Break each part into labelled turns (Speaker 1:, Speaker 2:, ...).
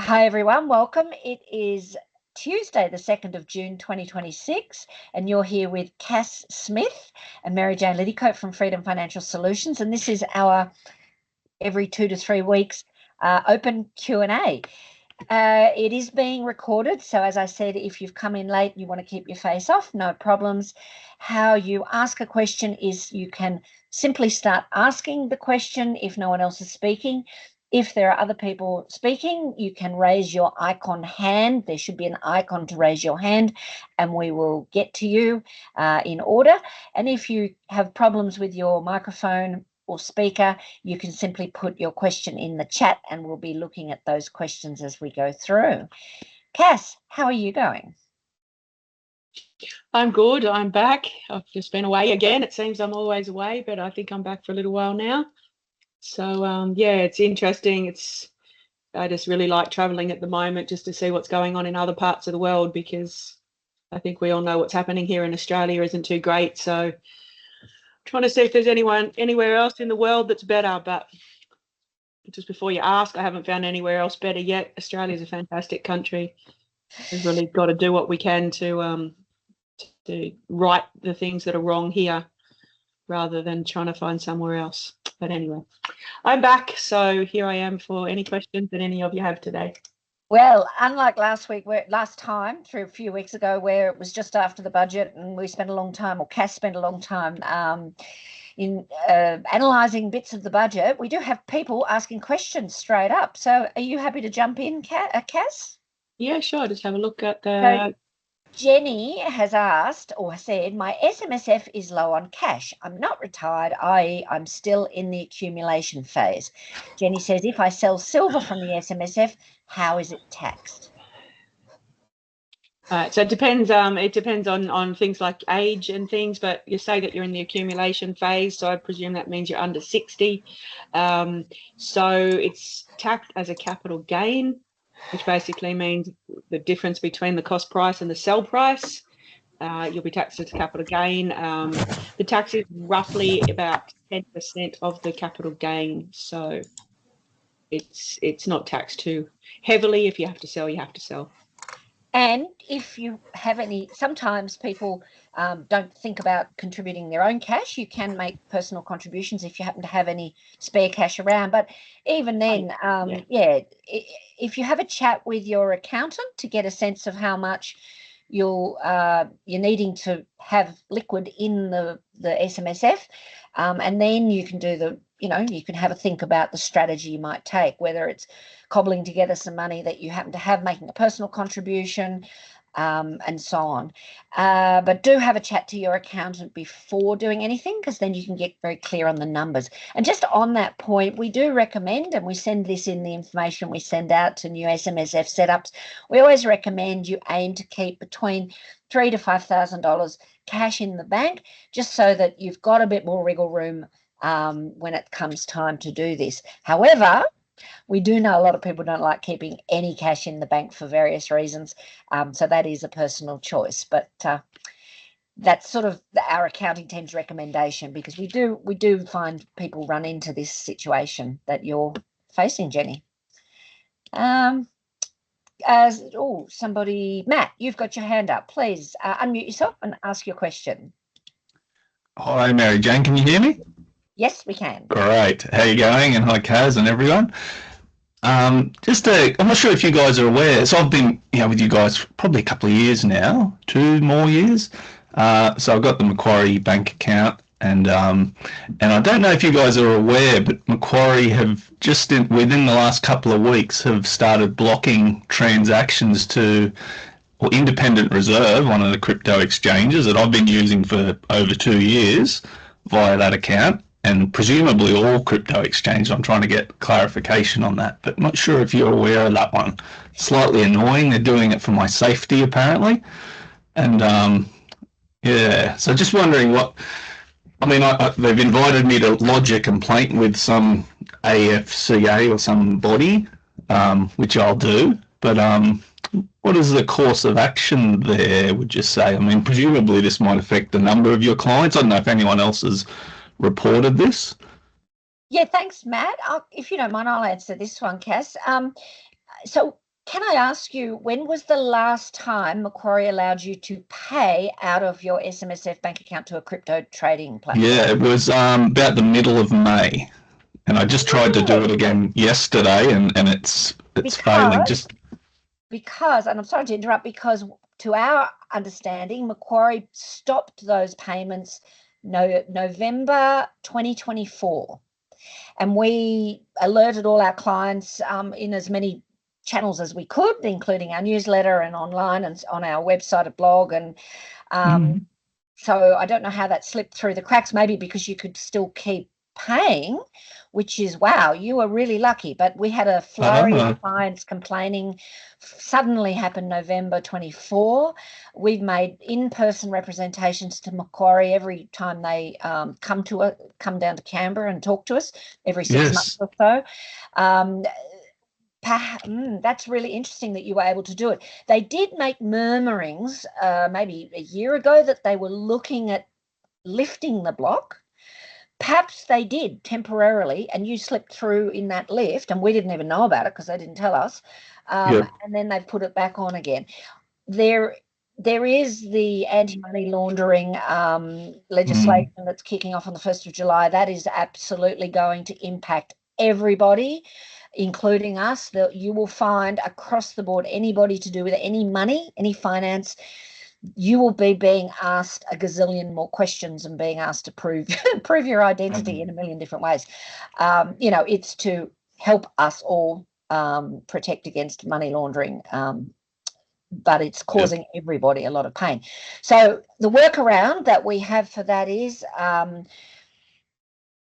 Speaker 1: Hi everyone, welcome. It is Tuesday, the 2nd of June 2026, and you're here with Cass Smith and Mary Jane Liddycote from Freedom Financial Solutions, and this is our every 2 to 3 weeks open Q&A. It is being recorded, so as I said, if you've come in late and you want to keep your face off, no problems. How you ask a question is you can simply start asking the question if no one else is speaking. If there are other people speaking, you can raise your icon hand. There should be an icon to raise your hand, and we will get to you in order. And if you have problems with your microphone or speaker, you can simply put your question in the chat and we'll be looking at those questions as we go through. Cass, how are you going?
Speaker 2: I'm good. I'm back. I've just been away again. It seems I'm always away, but I think I'm back for a little while now. So, yeah, it's interesting. I just really like traveling at the moment just to see what's going on in other parts of the world, because I think we all know what's happening here in Australia isn't too great. So trying to see if there's anyone anywhere else in the world that's better. But just before you ask, I haven't found anywhere else better yet. Australia's a fantastic country. We've really got to do what we can to right the things that are wrong here, rather than trying to find somewhere else. But anyway, I'm back, so here I am for any questions that any of you have today.
Speaker 1: Well, unlike last time, through a few weeks ago, where it was just after the budget and we spent a long time, or Cass spent a long time in analysing bits of the budget, we do have people asking questions straight up. So are you happy to jump in, Cass?
Speaker 2: Yeah, sure. Just have a look at the...
Speaker 1: Jenny has asked or said, my SMSF is low on cash. I'm not retired, i.e. I'm still in the accumulation phase. Jenny says, if I sell silver from the SMSF, how is it taxed?
Speaker 2: So it depends. It depends on things like age and things, but you say that you're in the accumulation phase, so I presume that means you're under 60. So it's taxed as a capital gain, which basically means the difference between the cost price and the sell price. You'll be taxed as a capital gain. The tax is roughly about 10% of the capital gain, so it's not taxed too heavily. If you have to sell, you have to sell.
Speaker 1: And if you have any, sometimes people don't think about contributing their own cash. You can make personal contributions if you happen to have any spare cash around. But even then, if you have a chat with your accountant to get a sense of how much you're needing to have liquid in the SMSF, and then you can do you can have a think about the strategy you might take, whether it's cobbling together some money that you happen to have, making a personal contribution, and so on. But do have a chat to your accountant before doing anything, because then you can get very clear on the numbers. And just on that point, we do recommend, and we send this in the information we send out to new SMSF setups, we always recommend you aim to keep between $3,000 to $5,000 cash in the bank, just so that you've got a bit more wriggle room when it comes time to do this. However, we do know a lot of people don't like keeping any cash in the bank for various reasons, so that is a personal choice. But that's sort of our accounting team's recommendation, because we do find people run into this situation that you're facing, Jenny. Somebody, Matt, you've got your hand up. Please unmute yourself and ask your question.
Speaker 3: Hi, Mary Jane, can you hear me?
Speaker 1: Yes, we can.
Speaker 3: Great. How you going? And hi, Kaz and everyone. I'm not sure if you guys are aware. So I've been, with you guys probably a couple of years now, 2 more years. So I've got the Macquarie bank account, and I don't know if you guys are aware, but Macquarie have just within the last couple of weeks have started blocking transactions to Independent Reserve, one of the crypto exchanges that I've been using for over 2 years via that account. And presumably all crypto exchanges. I'm trying to get clarification on that, but I'm not sure if you're aware of that one. Slightly annoying. They're doing it for my safety, apparently. And so just wondering they've invited me to lodge a complaint with some AFCA or some body, which I'll do. But what is the course of action there, would you say? I mean, presumably this might affect the number of your clients. I don't know if anyone else has reported this.
Speaker 1: Yeah, thanks, Matt. If you don't mind, I'll answer this one, Cass. So Can I ask you, when was the last time Macquarie allowed you to pay out of your SMSF bank account to a crypto trading platform?
Speaker 3: Yeah, it was about the middle of May, and I just tried to do it again yesterday, and it's failing.
Speaker 1: Because, and I'm sorry to interrupt, because to our understanding, Macquarie stopped those payments November 2024, and we alerted all our clients in as many channels as we could, including our newsletter and online and on our website, a blog, and so I don't know how that slipped through the cracks, maybe because you could still keep paying, which is, wow, you were really lucky. But we had a flurry of clients complaining. Suddenly happened November 24. We've made in-person representations to Macquarie every time they come down to Canberra and talk to us every 6 months or so. That's really interesting that you were able to do it. They did make murmurings maybe a year ago that they were looking at lifting the block. Perhaps they did temporarily, and you slipped through in that lift, and we didn't even know about it because they didn't tell us. And then they've put it back on again. There is the anti-money laundering legislation that's kicking off on the 1st of July. That is absolutely going to impact everybody, including us. That you will find across the board, anybody to do with any money, any finance, you will be being asked a gazillion more questions and being asked to prove your identity in a million different ways. It's to help us all protect against money laundering, but it's causing everybody a lot of pain. So the workaround that we have for that is,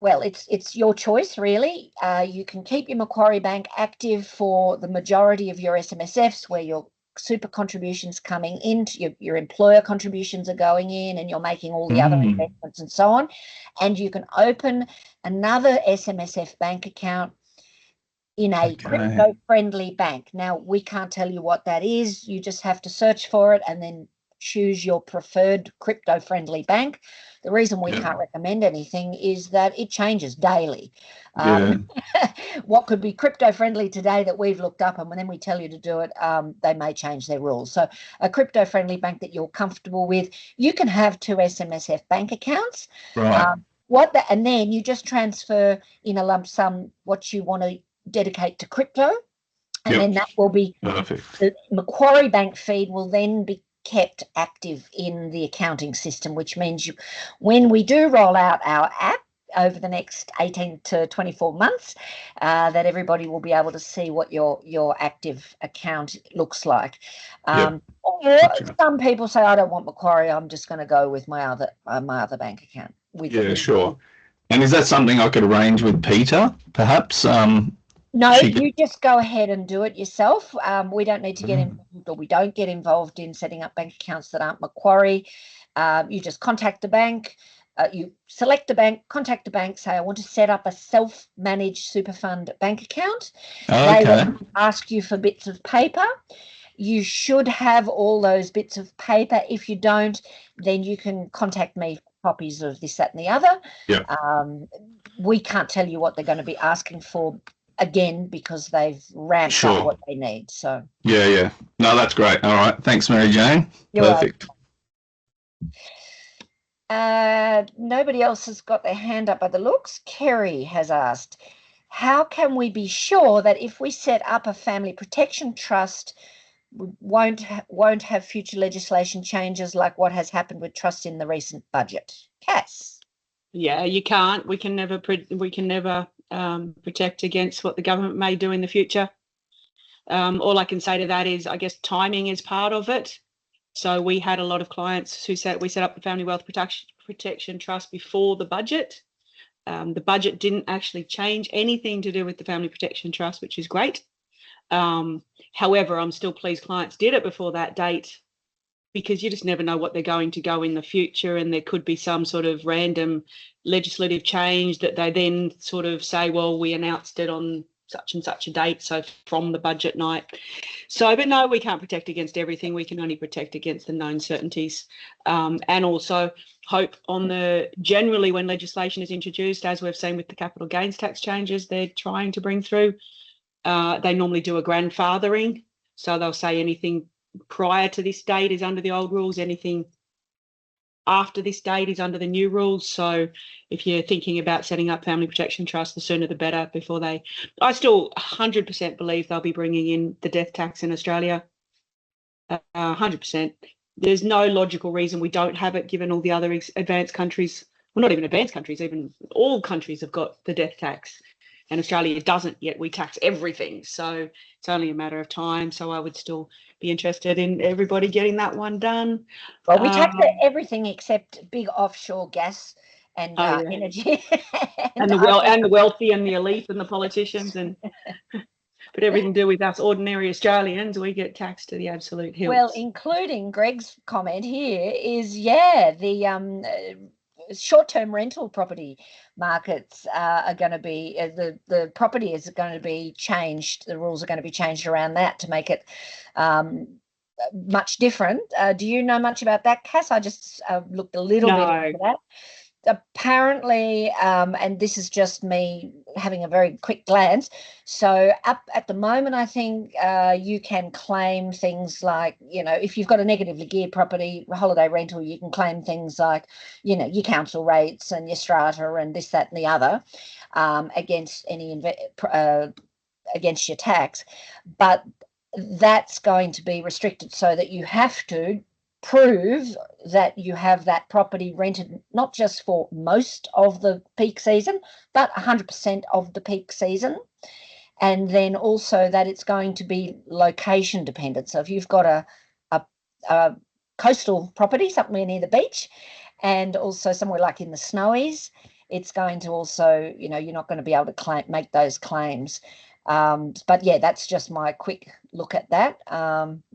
Speaker 1: well, it's your choice, really. You can keep your Macquarie Bank active for the majority of your SMSFs, where your super contributions coming in, your employer contributions are going in, and you're making all the other investments and so on. And you can open another SMSF bank account in a crypto-friendly bank. Now, we can't tell you what that is. You just have to search for it and then choose your preferred crypto-friendly bank. The reason we can't recommend anything is that it changes daily. What could be crypto-friendly today that we've looked up, and then we tell you to do it, they may change their rules. So a crypto-friendly bank that you're comfortable with, you can have 2 SMSF bank accounts.
Speaker 3: Right.
Speaker 1: And then you just transfer in a lump sum what you want to dedicate to crypto, and then that will be
Speaker 3: perfect.
Speaker 1: The Macquarie Bank feed will then be kept active in the accounting system, which means when we do roll out our app over the next 18 to 24 months, that everybody will be able to see what your active account looks like. Or some people say, I don't want Macquarie, I'm just going to go with my other bank account.
Speaker 3: Sure. And is that something I could arrange with Peter, perhaps?
Speaker 1: No, you just go ahead and do it yourself. We don't need to get involved, or we don't get involved in setting up bank accounts that aren't Macquarie. You just contact the bank. You select the bank, contact the bank, say, I want to set up a self-managed super fund bank account. They will ask you for bits of paper. You should have all those bits of paper. If you don't, then you can contact me, copies of this, that, and the other. We can't tell you what they're going to be asking for, again, because they've ramped up what they need. So
Speaker 3: no, that's great. All right, thanks, Mary Jane. Perfect.
Speaker 1: Nobody else has got their hand up by the looks. Kerry has asked, how can we be sure that if we set up a family protection trust, we won't have future legislation changes like what has happened with trusts in the recent budget? Cass?
Speaker 2: Yeah, you can't. We can never protect against what the government may do in the future. All I can say to that is, I guess timing is part of it. So we had a lot of clients who said we set up the Family Wealth Protection Trust before the budget. The budget didn't actually change anything to do with the Family Protection Trust, which is great. However, I'm still pleased clients did it before that date, because you just never know what they're going to go in the future, and there could be some sort of random legislative change that they then sort of say, well, we announced it on such and such a date, so from the budget night. So, but no, we can't protect against everything. We can only protect against the known certainties, and also hope on generally when legislation is introduced, as we've seen with the capital gains tax changes they're trying to bring through, they normally do a grandfathering So they'll say anything prior to this date is under the old rules, anything after this date is under the new rules. So if you're thinking about setting up family protection trust, the sooner the better before I still 100% believe they'll be bringing in the death tax in Australia. 100%. There's no logical reason we don't have it, given all the other advanced countries, well, not even advanced countries, even all countries have got the death tax, and Australia doesn't yet. We tax everything. So it's only a matter of time. So I would still be interested in everybody getting that one done.
Speaker 1: Well, we tax everything except big offshore gas and energy.
Speaker 2: and the wealthy and the elite and the politicians and but everything to do with us ordinary Australians, we get taxed to the absolute hilt.
Speaker 1: Well, including Greg's comment here is, the short-term rental property markets are going to be, the property is going to be changed. The rules are going to be changed around that to make it much different. Do you know much about that, Cass? I just looked a little bit into that. Apparently, and this is just me having a very quick glance, so up at the moment, I think you can claim things like, if you've got a negatively geared property, holiday rental, you can claim things like, your council rates and your strata and this, that and the other against against your tax. But that's going to be restricted so that you have to prove that you have that property rented not just for most of the peak season, but 100% of the peak season. And then also that it's going to be location dependent. So if you've got a coastal property somewhere near the beach and also somewhere like in the Snowies, it's going to also, you're not going to be able to make those claims. But yeah, that's just my quick look at that.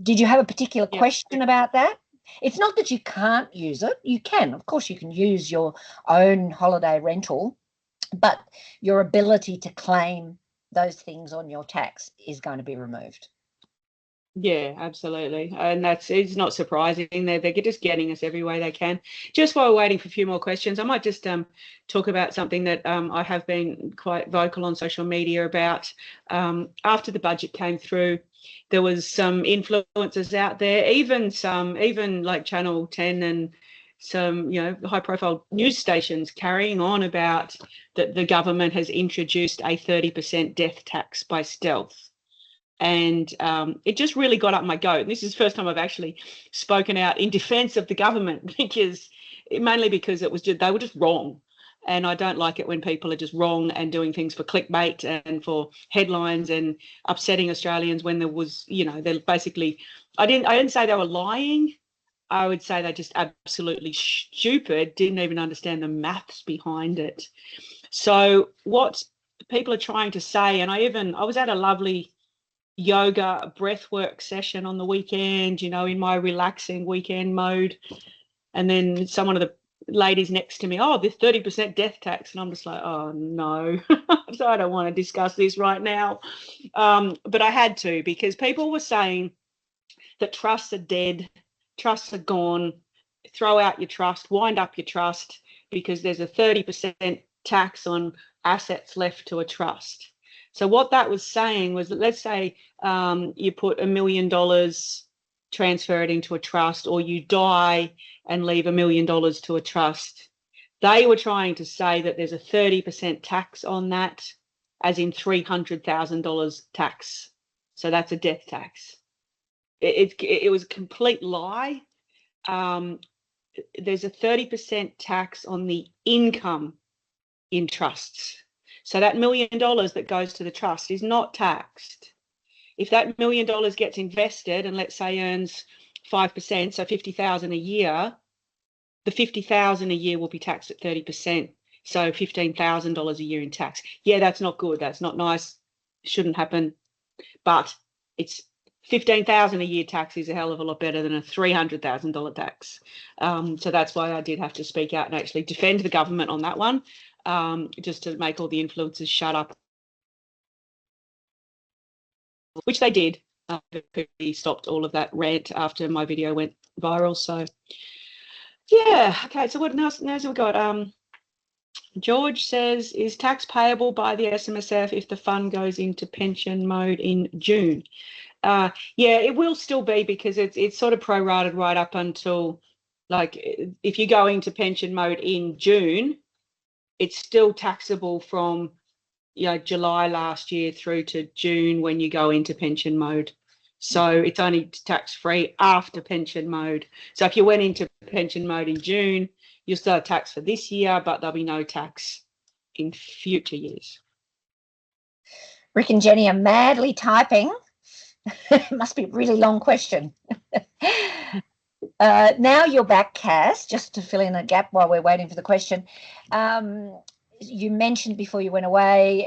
Speaker 1: Did you have a particular question about that? It's not that you can't use it. You can, of course, you can use your own holiday rental, but your ability to claim those things on your tax is going to be removed.
Speaker 2: Yeah, absolutely. And it's not surprising. They're just getting us every way they can. Just while we're waiting for a few more questions, I might just talk about something that I have been quite vocal on social media about. After the budget came through, there was some influencers out there, even like Channel 10 and some, high profile news stations carrying on about that the government has introduced a 30% death tax by stealth. And it just really got up my goat. And this is the first time I've actually spoken out in defence of the government, mainly because they were just wrong. And I don't like it when people are just wrong and doing things for clickbait and for headlines and upsetting Australians when there was, they're basically, I didn't say they were lying. I would say they're just absolutely stupid, didn't even understand the maths behind it. So what people are trying to say, and I was at a lovely yoga breathwork session on the weekend, in my relaxing weekend mode. And then one of the ladies next to me, this 30% death tax. And I'm just like, oh, no, so I don't want to discuss this right now. But I had to, because people were saying that trusts are dead, trusts are gone, throw out your trust, wind up your trust, because there's a 30% tax on assets left to a trust. So what that was saying was that, let's say you put $1 million, transfer it into a trust, or you die and leave $1 million to a trust. They were trying to say that there's a 30% tax on that, as in $300,000 tax. So that's a death tax. It was a complete lie. There's a 30% tax on the income in trusts. So that $1 million that goes to the trust is not taxed. If that $1 million gets invested and let's say earns 5%, so $50,000 a year, the $50,000 a year will be taxed at 30%. So $15,000 a year in tax. Yeah, that's not good. That's not nice. Shouldn't happen. But it's $15,000 a year tax is a hell of a lot better than a $300,000 tax. So that's why I did have to speak out and actually defend the government on that one. Just to make all the influencers shut up, which they did. They stopped all of that rant after my video went viral. So, yeah. Okay, so what else have we got? George says, is tax payable by the SMSF if the fund goes into pension mode in June? Yeah, it will still be, because it's sort of prorated right up until, like, if you go into pension mode in June, it's still taxable from, July last year through to June when you go into pension mode. So it's only tax-free after pension mode. So if you went into pension mode in June, you'll still have tax for this year, but there'll be no tax in future years.
Speaker 1: Rick and Jenny are madly typing. It must be a really long question. Now you're back, Cass, just to fill in a gap while we're waiting for the question. You mentioned before you went away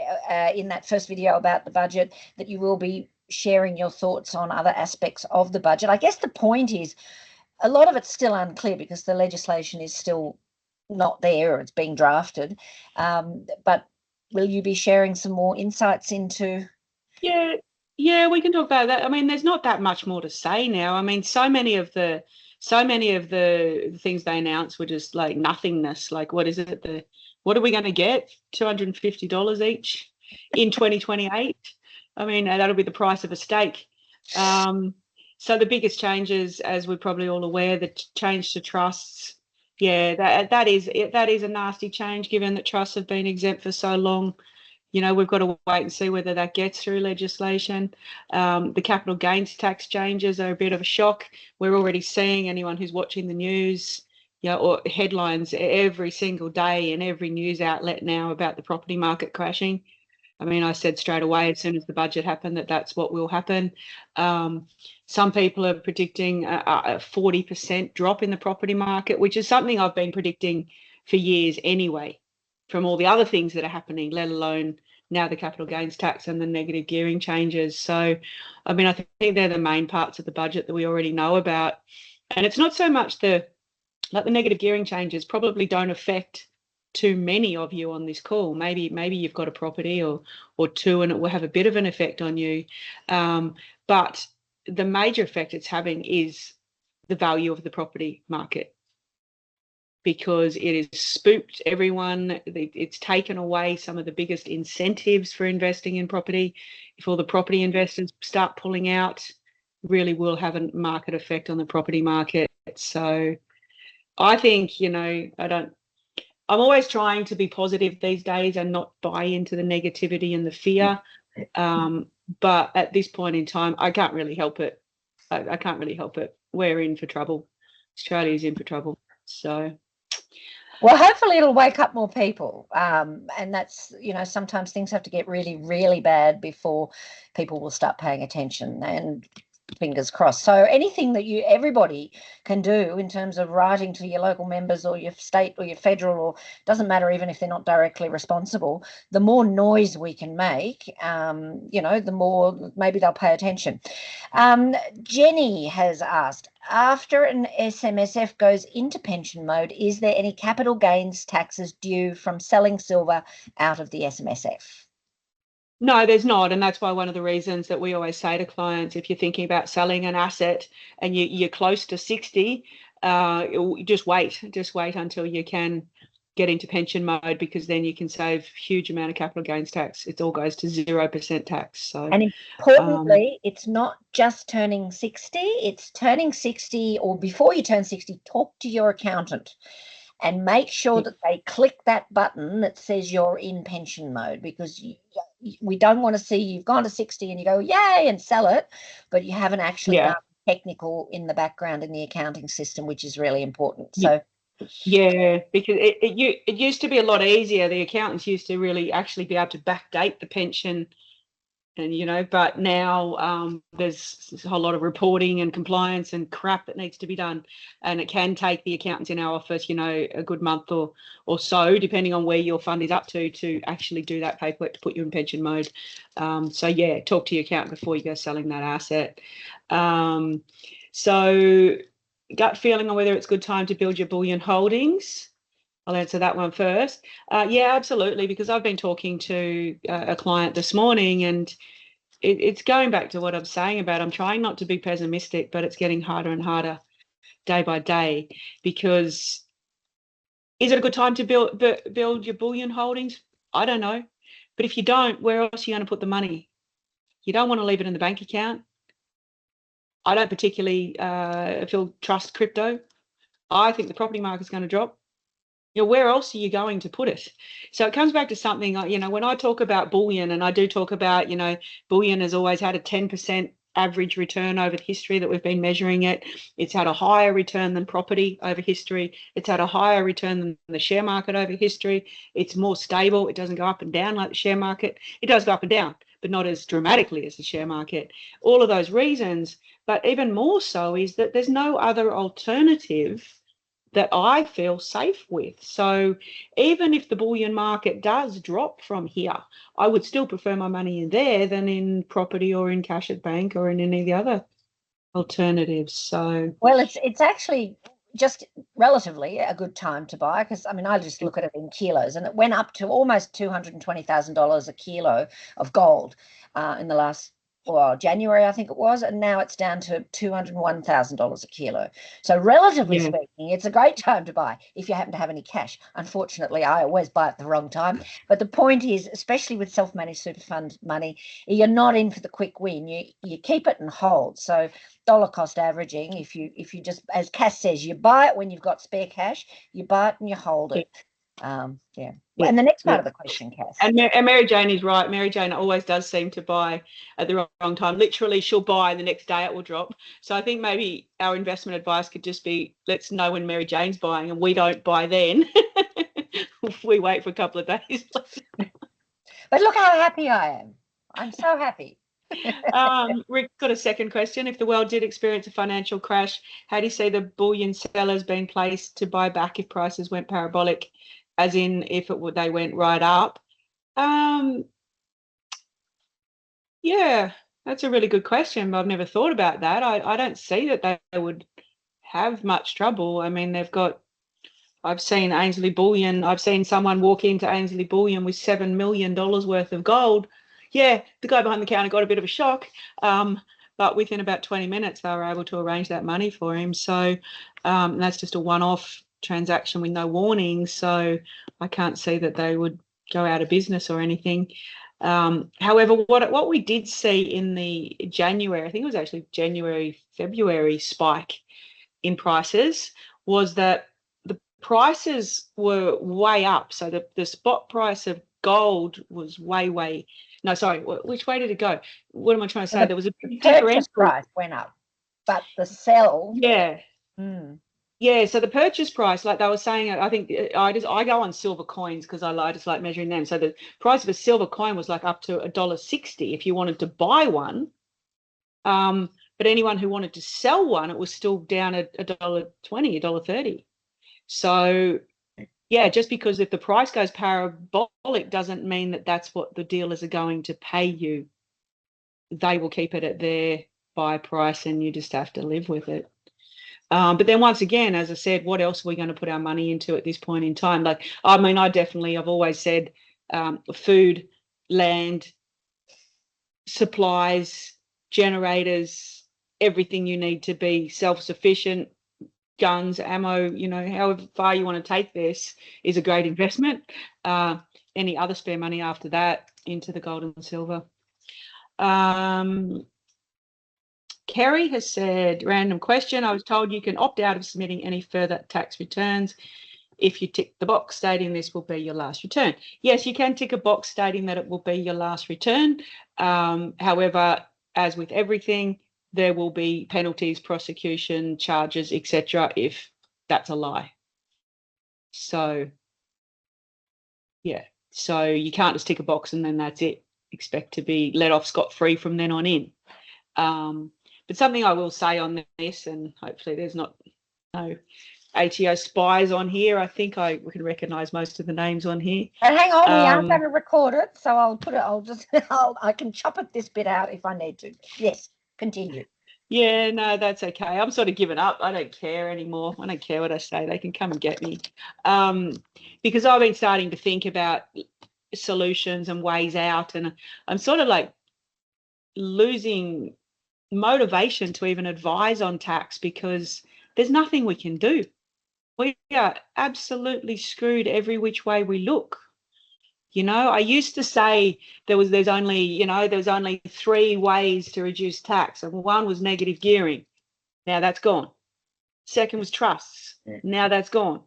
Speaker 1: in that first video about the budget that you will be sharing your thoughts on other aspects of the budget. I guess the point is a lot of it's still unclear because the legislation is still not there, or it's being drafted. But will you be sharing some more insights into?
Speaker 2: Yeah, we can talk about that. I mean, there's not that much more to say now. I mean, so many of the things they announced were just like nothingness. Like, what is it? What are we going to get? $250 each in 2028. I mean, that'll be the price of a steak. So the biggest changes, as we're probably all aware, the change to trusts. Yeah, that is a nasty change, given that trusts have been exempt for so long. We've got to wait and see whether that gets through legislation. The capital gains tax changes are a bit of a shock. We're already seeing, anyone who's watching the news, or headlines every single day in every news outlet now about the property market crashing. I mean, I said straight away as soon as the budget happened that that's what will happen. Some people are predicting a 40% drop in the property market, which is something I've been predicting for years anyway, from all the other things that are happening, let alone now the capital gains tax and the negative gearing changes. So, I mean, I think they're the main parts of the budget that we already know about. And it's not so much the negative gearing changes probably don't affect too many of you on this call. Maybe you've got a property or two, and it will have a bit of an effect on you. But the major effect it's having is the value of the property market, because it has spooked everyone. It's taken away some of the biggest incentives for investing in property. If all the property investors start pulling out, really will have a market effect on the property market. So I think, I'm always trying to be positive these days and not buy into the negativity and the fear. But at this point in time, I can't really help it. I can't really help it. We're in for trouble. Australia's in for trouble. So,
Speaker 1: well, hopefully it'll wake up more people. And that's, sometimes things have to get really, really bad before people will start paying attention, and fingers crossed. So anything that everybody can do in terms of writing to your local members or your state or your federal, or doesn't matter, even if they're not directly responsible, the more noise we can make, the more maybe they'll pay attention. Jenny has asked, after an SMSF goes into pension mode, is there any capital gains taxes due from selling silver out of the SMSF?
Speaker 2: No, there's not. And that's why one of the reasons that we always say to clients, if you're thinking about selling an asset and you're close to 60, just wait until you can get into pension mode, because then you can save a huge amount of capital gains tax. It all goes to 0% tax. So,
Speaker 1: and importantly, it's not just turning 60, it's turning 60, or before you turn 60, talk to your accountant and make sure that they click that button that says you're in pension mode, because we don't want to see you've gone to 60 and you go, yay, and sell it, but you haven't actually done technical in the background in the accounting system, which is really important. So,
Speaker 2: yeah, because it used to be a lot easier. The accountants used to really actually be able to backdate the pension, and but now there's a whole lot of reporting and compliance and crap that needs to be done, and it can take the accountants in our office a good month or so, depending on where your fund is up to actually do that paperwork to put you in pension mode. So yeah, talk to your accountant before you go selling that asset. So gut feeling on whether it's a good time to build your bullion holdings. I'll answer that one first. Yeah, absolutely, because I've been talking to a client this morning, and it's going back to what I'm saying about I'm trying not to be pessimistic, but it's getting harder and harder day by day, because is it a good time to build your bullion holdings? I don't know. But if you don't, where else are you going to put the money? You don't want to leave it in the bank account. I don't particularly trust crypto. I think the property market's going to drop. Where else are you going to put it? So it comes back to something, when I talk about bullion, and I do talk about, bullion has always had a 10% average return over history that we've been measuring it. It's had a higher return than property over history. It's had a higher return than the share market over history. It's more stable. It doesn't go up and down like the share market. It does go up and down, but not as dramatically as the share market. All of those reasons, but even more so is that there's no other alternative that I feel safe with. So even if the bullion market does drop from here, I would still prefer my money in there than in property or in cash at bank or in any of the other alternatives. So,
Speaker 1: well, it's actually just relatively a good time to buy, because I mean, I just look at it in kilos, and it went up to almost $220,000 a kilo of gold in the last, well, January, I think it was, and now it's down to $201,000 a kilo. So relatively speaking, it's a great time to buy if you happen to have any cash. Unfortunately, I always buy at the wrong time. But the point is, especially with self-managed super fund money, you're not in for the quick win. You keep it and hold. So dollar cost averaging, if you just, as Cass says, you buy it when you've got spare cash, you buy it and you hold it. And the next part of the question, Cass.
Speaker 2: And Mary Jane is right. Mary Jane always does seem to buy at the wrong time. Literally, she'll buy and the next day it will drop. So I think maybe our investment advice could just be, let's know when Mary Jane's buying and we don't buy then. We wait for a couple of days.
Speaker 1: But look how happy I am. I'm so happy.
Speaker 2: Rick got a second question. If the world did experience a financial crash, how do you see the bullion sellers being placed to buy back if prices went parabolic, as in if they went right up? Yeah, that's a really good question, but I've never thought about that. I don't see that they would have much trouble. I mean, I've seen Ainsley Bullion. I've seen someone walk into Ainsley Bullion with $7 million worth of gold. Yeah, the guy behind the counter got a bit of a shock, but within about 20 minutes, they were able to arrange that money for him. So that's just a one-off transaction with no warning. So I can't see that they would go out of business or anything. However, what we did see in the January, I think it was actually February spike in prices, was that the prices were way up. So the spot price of gold was way. No, sorry, which way did it go? What am I trying to say? There was a
Speaker 1: purchase price went up, but the sell.
Speaker 2: Yeah. Yeah, so the purchase price, like they were saying, I think I go on silver coins because I just like measuring them. So the price of a silver coin was like up to $1.60 if you wanted to buy one. But anyone who wanted to sell one, it was still down at $1.20, $1.30. So yeah, just because if the price goes parabolic doesn't mean that that's what the dealers are going to pay you. They will keep it at their buy price and you just have to live with it. But then once again, as I said, what else are we going to put our money into at this point in time? Like, I mean, I've always said food, land, supplies, generators, everything you need to be self-sufficient, guns, ammo, however far you want to take this is a great investment. Any other spare money after that into the gold and silver. Kerry has said, random question, I was told you can opt out of submitting any further tax returns if you tick the box stating this will be your last return. Yes, you can tick a box stating that it will be your last return. However, as with everything, there will be penalties, prosecution, charges, etc. if that's a lie. So, yeah, so you can't just tick a box and then that's it. Expect to be let off scot-free from then on in. But something I will say on this, and hopefully there's no ATO spies on here. I think we can recognise most of the names on here.
Speaker 1: And hang on, we are going to record it, so I'll put it. I can chop this bit out if I need to. Yes, continue.
Speaker 2: Yeah, no, that's okay. I'm sort of giving up. I don't care anymore. I don't care what I say. They can come and get me. Because I've been starting to think about solutions and ways out, and I'm sort of like losing motivation to even advise on tax because there's nothing we can do. We are absolutely screwed every which way we look. You know, I used to say there's only 3 ways to reduce tax, and one was negative gearing. Now that's gone. Second was trusts. Now that's gone.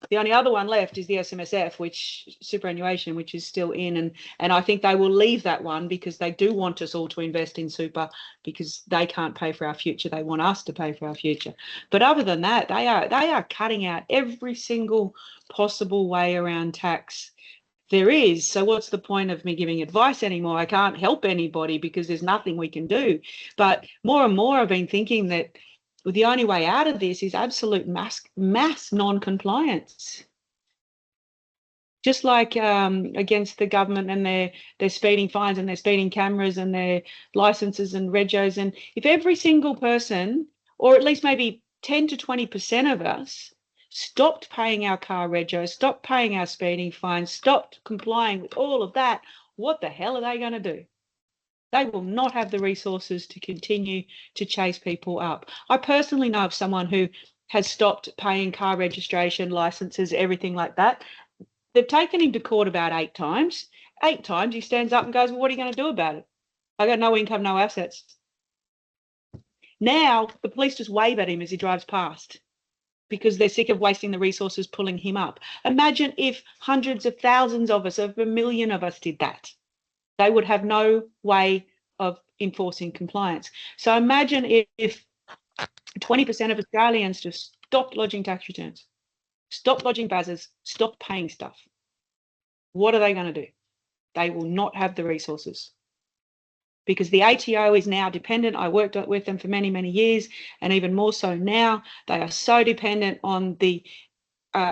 Speaker 2: The only other one left is the SMSF, which superannuation, which is still in, and I think they will leave that one because they do want us all to invest in super, because they can't pay for our future. They want us to pay for our future. But other than that, they are cutting out every single possible way around tax there is. So what's the point of me giving advice anymore? I can't help anybody because there's nothing we can do. But more and more I've been thinking that the only way out of this is absolute mass non-compliance. Just like against the government and their speeding fines and their speeding cameras and their licenses and regos. And if every single person, or at least maybe 10 to 20% of us, stopped paying our car regos, stopped paying our speeding fines, stopped complying with all of that, what the hell are they going to do? They will not have the resources to continue to chase people up. I personally know of someone who has stopped paying car registration, licenses, everything like that. They've taken him to court about 8 times. 8 times he stands up and goes, well, what are you going to do about it? I got no income, no assets. Now the police just wave at him as he drives past because they're sick of wasting the resources pulling him up. Imagine if hundreds of thousands of us, of a million of us did that. They would have no way of enforcing compliance. So imagine if 20% of Australians just stopped lodging tax returns, stopped lodging BASs, stopped paying stuff. What are they going to do? They will not have the resources because the ATO is now dependent. I worked with them for many, many years, and even more so now. They are so dependent on the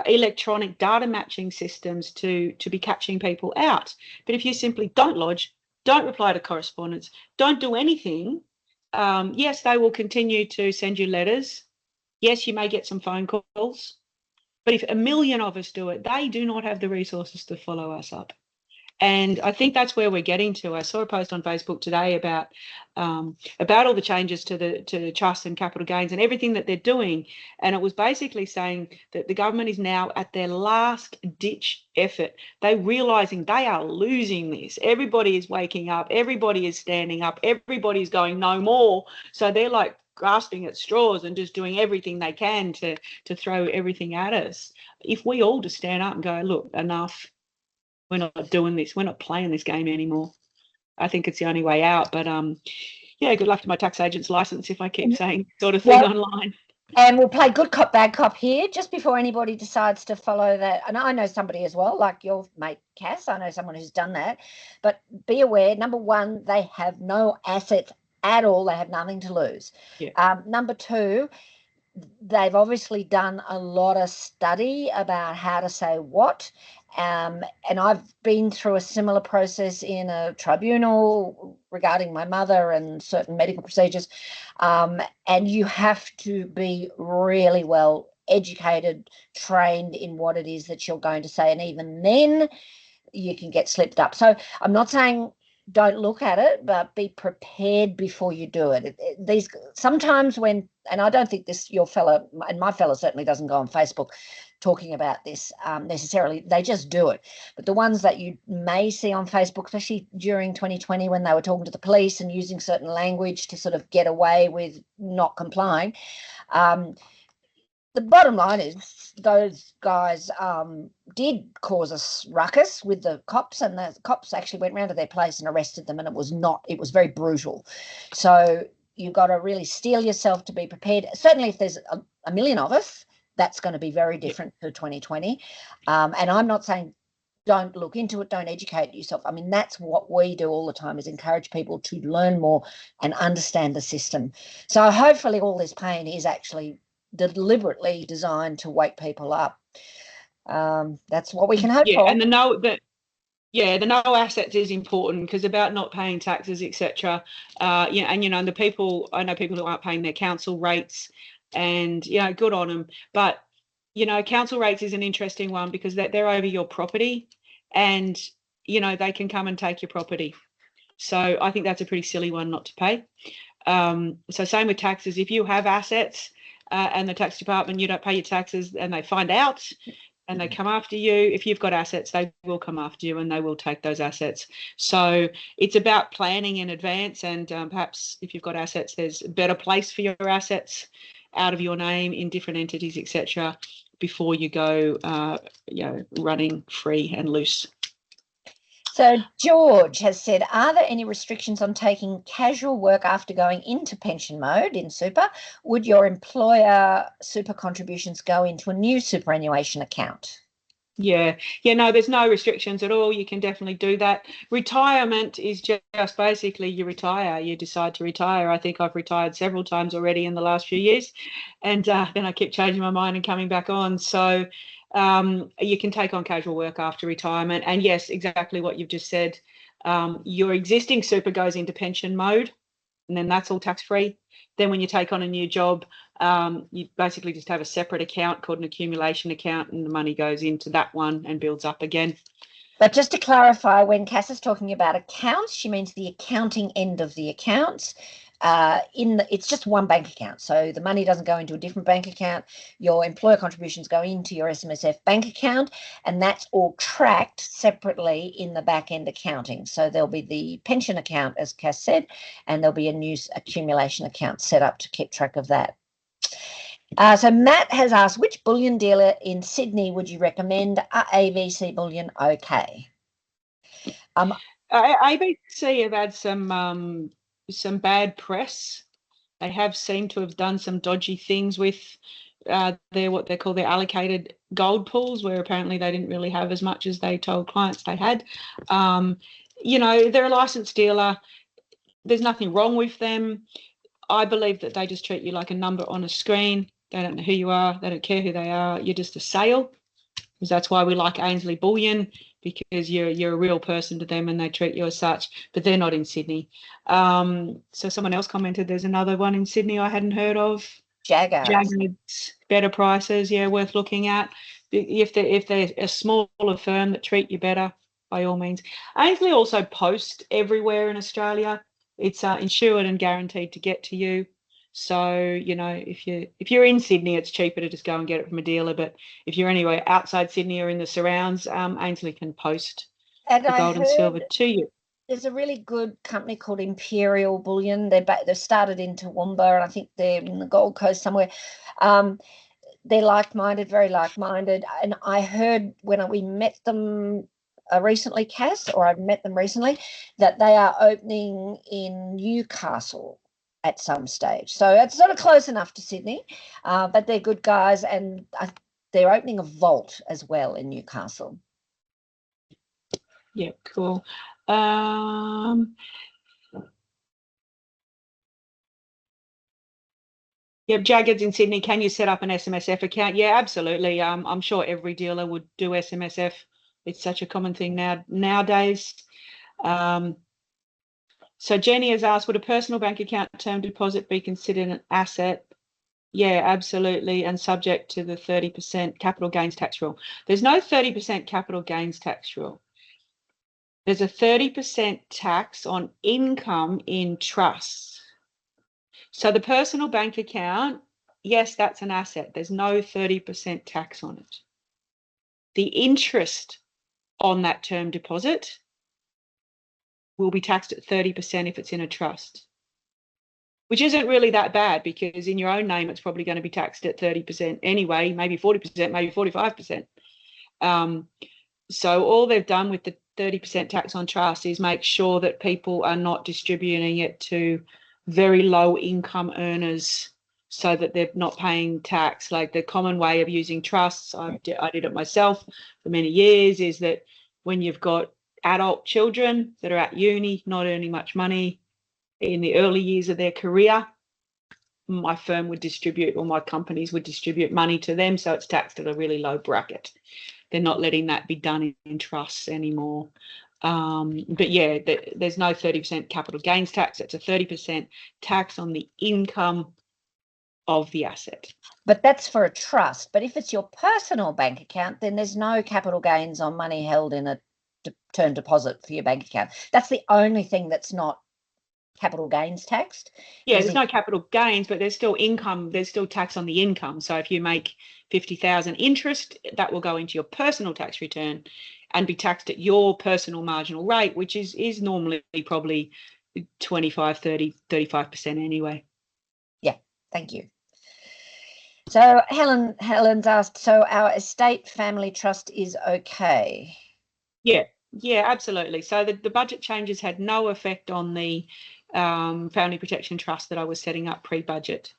Speaker 2: electronic data matching systems to be catching people out. But if you simply don't lodge, don't reply to correspondence, don't do anything, yes, they will continue to send you letters. Yes, you may get some phone calls. But if a million of us do it, they do not have the resources to follow us up. And I think that's where we're getting to. I saw a post on Facebook today about all the changes to the trust and capital gains and everything that they're doing. And it was basically saying that the government is now at their last ditch effort. They're realizing they are losing this. Everybody is waking up. Everybody is standing up. Everybody is going no more. So they're like grasping at straws and just doing everything they can to throw everything at us. If we all just stand up and go, look, enough. We're not doing this. We're not playing this game anymore. I think it's the only way out. But yeah, good luck to my tax agent's license if I keep saying sort of thing online.
Speaker 1: And we'll play good cop, bad cop here just before anybody decides to follow that. And I know somebody as well, like your mate Cass. I know someone who's done that. But be aware, number one, they have no assets at all. They have nothing to lose.
Speaker 2: Yeah.
Speaker 1: Number two, they've obviously done a lot of study about how to say what. And I've been through a similar process in a tribunal regarding my mother and certain medical procedures. And you have to be really well educated, trained in what it is that you're going to say. And even then you can get slipped up. So I'm not saying don't look at it, but be prepared before you do it. These sometimes when, and I don't think this, your fella, and my fella certainly doesn't go on Facebook talking about this necessarily. They just do it. But the ones that you may see on Facebook, especially during 2020 when they were talking to the police and using certain language to sort of get away with not complying, the bottom line is those guys did cause a ruckus with the cops, and the cops actually went round to their place and arrested them, and it was very brutal. So you've got to really steel yourself to be prepared. Certainly if there's a million of us, that's going to be very different to 2020. And I'm not saying don't look into it, don't educate yourself. I mean, that's what we do all the time, is encourage people to learn more and understand the system. So hopefully all this pain is actually deliberately designed to wake people up. That's what we can hope for.
Speaker 2: And the no assets is important, because about not paying taxes, etc. And the people, I know people who aren't paying their council rates, and good on them. But council rates is an interesting one because they're over your property, and they can come and take your property. So I think that's a pretty silly one not to pay. So same with taxes. If you have assets and the tax department, you don't pay your taxes, and they find out, and they come after you. If you've got assets, they will come after you and they will take those assets. So it's about planning in advance, and perhaps if you've got assets, there's a better place for your assets out of your name in different entities, etc., before you go, running free and loose.
Speaker 1: So George has said, are there any restrictions on taking casual work after going into pension mode in super? Would your employer super contributions go into a new superannuation account?
Speaker 2: Yeah, no, there's no restrictions at all. You can definitely do that. Retirement is just basically you retire, you decide to retire. I think I've retired several times already in the last few years, and then I keep changing my mind and coming back on. So you can take on casual work after retirement. And yes, exactly what you've just said. Your existing super goes into pension mode, and then that's all tax-free. Then when you take on a new job, you basically just have a separate account called an accumulation account, and the money goes into that one and builds up again.
Speaker 1: But just to clarify, when Cass is talking about accounts, she means the accounting end of the accounts. It's just one bank account, so the money doesn't go into a different bank account. Your employer contributions go into your SMSF bank account, and that's all tracked separately in the back end accounting. So there'll be the pension account, as Cass said, and there'll be a new accumulation account set up to keep track of that. So Matt has asked, which bullion dealer in Sydney would you recommend? Are ABC Bullion okay?
Speaker 2: ABC have had some bad press. They have seemed to have done some dodgy things with what they call their allocated gold pools, where apparently they didn't really have as much as they told clients they had. They're a licensed dealer. There's nothing wrong with them. I believe that they just treat you like a number on a screen. They don't know who you are. They don't care who they are. You're just a sale. Because that's why we like Ainsley Bullion, because you're a real person to them and they treat you as such. But they're not in Sydney. So someone else commented there's another one in Sydney I hadn't heard of. Jagged's, better prices, worth looking at. If they're a smaller firm that treat you better, by all means. Ainsley also post everywhere in Australia. It's insured and guaranteed to get to you. So, if you're in Sydney, it's cheaper to just go and get it from a dealer. But if you're anywhere outside Sydney or in the surrounds, Ainsley can post the gold and silver to you.
Speaker 1: There's a really good company called Imperial Bullion. They've started in Toowoomba, and I think they're in the Gold Coast somewhere. They're like-minded, very like-minded. And I heard when we met them recently, Cass, or I've met them recently, that they are opening in Newcastle at some stage. So it's sort of close enough to Sydney, but they're good guys, and they're opening a vault as well in Newcastle.
Speaker 2: Yeah, cool. Jagged's in Sydney. Can you set up an SMSF account? Yeah, absolutely. I'm sure every dealer would do SMSF. It's such a common thing nowadays. So Jenny has asked, would a personal bank account term deposit be considered an asset? Yeah, absolutely, and subject to the 30% capital gains tax rule. There's no 30% capital gains tax rule. There's a 30% tax on income in trusts. So the personal bank account, yes, that's an asset. There's no 30% tax on it. The interest on that term deposit will be taxed at 30% if it's in a trust, which isn't really that bad, because in your own name, it's probably going to be taxed at 30% anyway, maybe 40%, maybe 45%. So all they've done with the 30% tax on trust is make sure that people are not distributing it to very low income earners, so that they're not paying tax. Like the common way of using trusts, I did it myself for many years, is that when you've got adult children that are at uni, not earning much money in the early years of their career, my firm would distribute, or my companies would distribute money to them, so it's taxed at a really low bracket. They're not letting that be done in trusts anymore. But yeah, there's no 30% capital gains tax. It's a 30% tax on the income of the asset.
Speaker 1: But that's for a trust. But if it's your personal bank account, then there's no capital gains on money held in a term deposit for your bank account. That's the only thing that's not capital gains taxed.
Speaker 2: Yeah, there's no capital gains, but there's still income. There's still tax on the income. So if you make 50,000 interest, that will go into your personal tax return and be taxed at your personal marginal rate, which is normally probably 25, 30, 35% anyway.
Speaker 1: Yeah, thank you. So Helen's asked, so our estate family trust is okay?
Speaker 2: Yeah, absolutely. So the budget changes had no effect on the family protection trust that I was setting up pre-budget.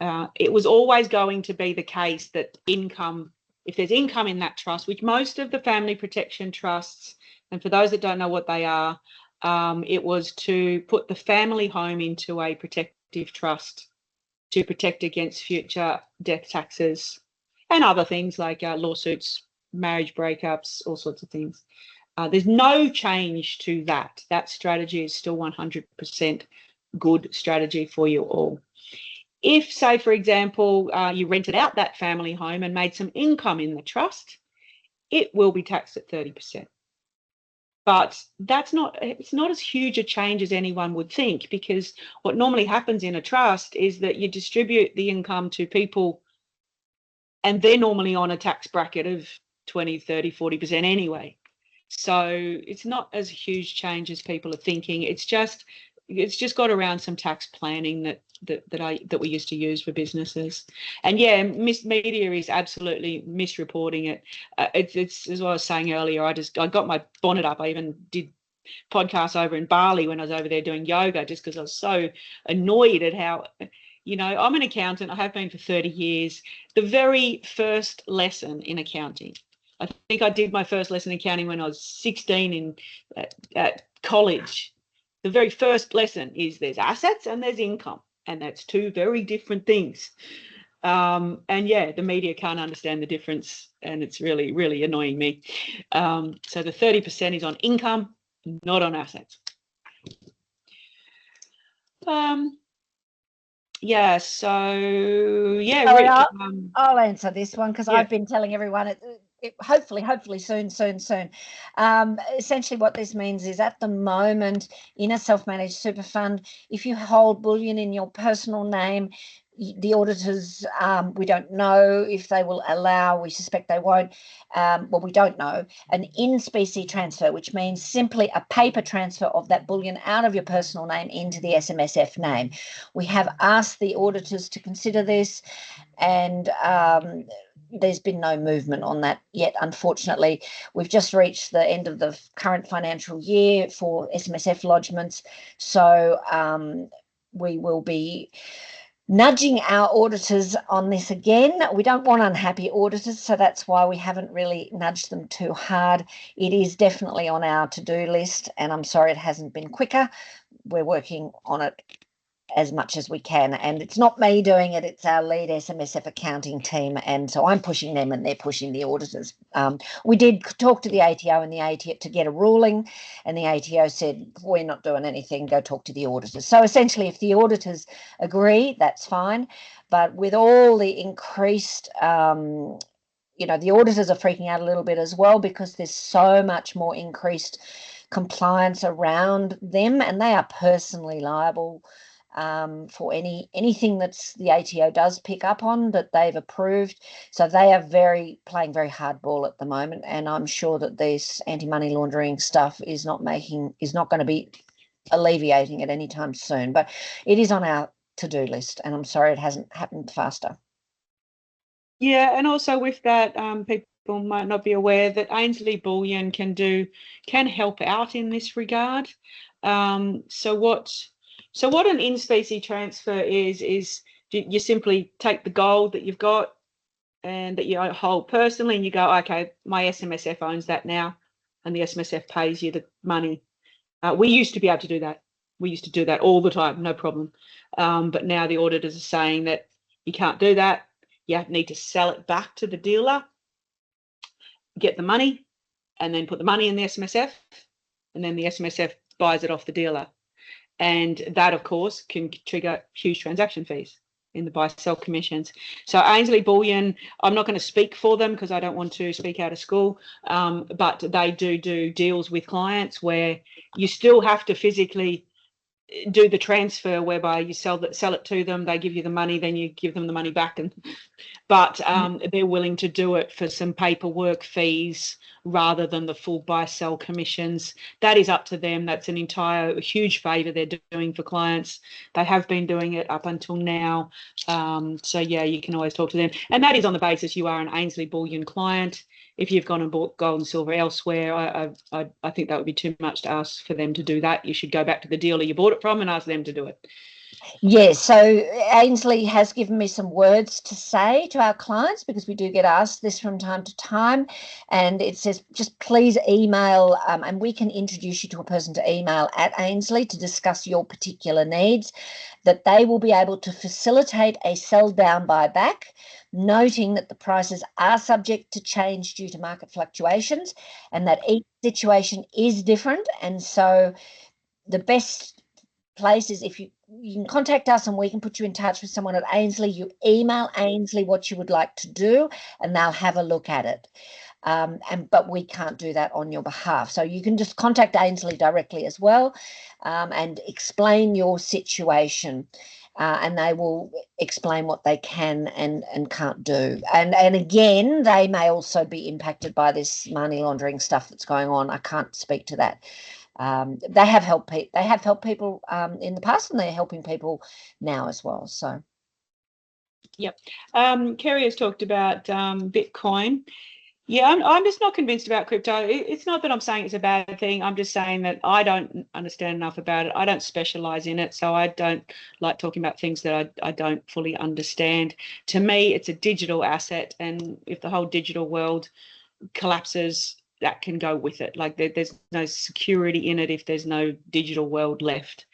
Speaker 2: It was always going to be the case that income, if there's income in that trust, which most of the family protection trusts, and for those that don't know what they are, it was to put the family home into a protective trust to protect against future death taxes and other things like lawsuits, marriage breakups, all sorts of things. There's no change to that. That strategy is still 100% good strategy for you all. If, say, for example, you rented out that family home and made some income in the trust, it will be taxed at 30%. But it's not as huge a change as anyone would think, because what normally happens in a trust is that you distribute the income to people and they're normally on a tax bracket of 20, 30, 40% anyway. So it's not as huge change as people are thinking. It's just got around some tax planning that we used to use for businesses. And yeah, media is absolutely misreporting it. It's as I was saying earlier, I got my bonnet up. I even did podcasts over in Bali when I was over there doing yoga, just because I was so annoyed at how, I'm an accountant. I have been for 30 years. The very first lesson in accounting, I think I did my first lesson in accounting when I was 16 at college. The very first lesson is there's assets and there's income, and that's two very different things. And yeah, the media can't understand the difference, and it's really, really annoying me. So the 30% is on income, not on assets. Yeah, so yeah,
Speaker 1: Oh,
Speaker 2: Rick.
Speaker 1: I'll answer this one because I've been telling everyone hopefully soon. Essentially what this means is, at the moment, in a self-managed super fund, if you hold bullion in your personal name, the auditors, we don't know if they will allow, we suspect they won't, well, we don't know, an in-specie transfer, which means simply a paper transfer of that bullion out of your personal name into the SMSF name. We have asked the auditors to consider this, and there's been no movement on that yet, unfortunately. We've just reached the end of the current financial year for SMSF lodgements, so we will be nudging our auditors on this again. We don't want unhappy auditors, so that's why we haven't really nudged them too hard. It is definitely on our to-do list, and I'm sorry it hasn't been quicker. We're working on it as much as we can, and it's not me doing it, it's our lead SMSF accounting team, and so I'm pushing them and they're pushing the auditors. We did talk to the ATO and the ATO to get a ruling, and the ATO said, we're not doing anything, go talk to the auditors. So essentially, if the auditors agree, that's fine, but with all the increased the auditors are freaking out a little bit as well, because there's so much more increased compliance around them, and they are personally liable for anything that's the ATO does pick up on that they've approved. So they are playing very hardball at the moment, and I'm sure that this anti-money laundering stuff is not going to be alleviating it anytime soon. But it is on our to-do list, and I'm sorry it hasn't happened faster.
Speaker 2: Yeah, and also with that, people might not be aware that Ainsley Bullion can help out in this regard. So what an in-specie transfer is you simply take the gold that you've got and that you hold personally, and you go, okay, my SMSF owns that now, and the SMSF pays you the money. We used to be able to do that. We used to do that all the time, no problem. But now the auditors are saying that you can't do that. You need to sell it back to the dealer, get the money, and then put the money in the SMSF, and then the SMSF buys it off the dealer. And that, of course, can trigger huge transaction fees in the buy-sell commissions. So Ainsley Bullion, I'm not going to speak for them because I don't want to speak out of school, but they do deals with clients where you still have to physically do the transfer whereby you sell it to them, they give you the money, then you give them the money back, but they're willing to do it for some paperwork fees rather than the full buy-sell commissions. That is up to them. That's an huge favour they're doing for clients. They have been doing it up until now. So, yeah, you can always talk to them. And that is on the basis you are an Ainsley Bullion client. If you've gone and bought gold and silver elsewhere, I think that would be too much to ask for them to do that. You should go back to the dealer you bought it from and ask them to do it.
Speaker 1: Yes, so Ainsley has given me some words to say to our clients, because we do get asked this from time to time, and it says just please email and we can introduce you to a person to email at Ainsley to discuss your particular needs, that they will be able to facilitate a sell down buyback, noting that the prices are subject to change due to market fluctuations and that each situation is different. And so the best place is if you can contact us and we can put you in touch with someone at Ainsley. You email Ainsley what you would like to do and they'll have a look at it. But we can't do that on your behalf. So you can just contact Ainsley directly as well, and explain your situation. And they will explain what they can and can't do. And again, they may also be impacted by this money laundering stuff that's going on. I can't speak to that. They have helped people in the past, and they're helping people now as well. So,
Speaker 2: yep. Kerry has talked about Bitcoin. Yeah, I'm just not convinced about crypto. It's not that I'm saying it's a bad thing. I'm just saying that I don't understand enough about it. I don't specialize in it, so I don't like talking about things that I don't fully understand. To me, it's a digital asset, and if the whole digital world collapses, that can go with it. Like there's no security in it if there's no digital world left.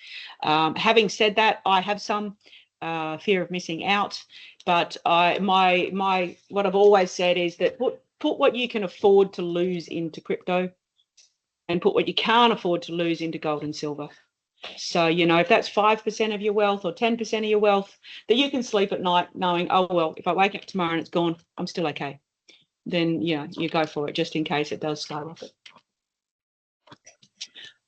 Speaker 2: Having said that, I have some fear of missing out, but my what I've always said is that put what you can afford to lose into crypto and put what you can't afford to lose into gold and silver. So, if that's 5% of your wealth or 10% of your wealth, that you can sleep at night knowing, oh, well, if I wake up tomorrow and it's gone, I'm still okay. Then, you go for it just in case it does skyrocket.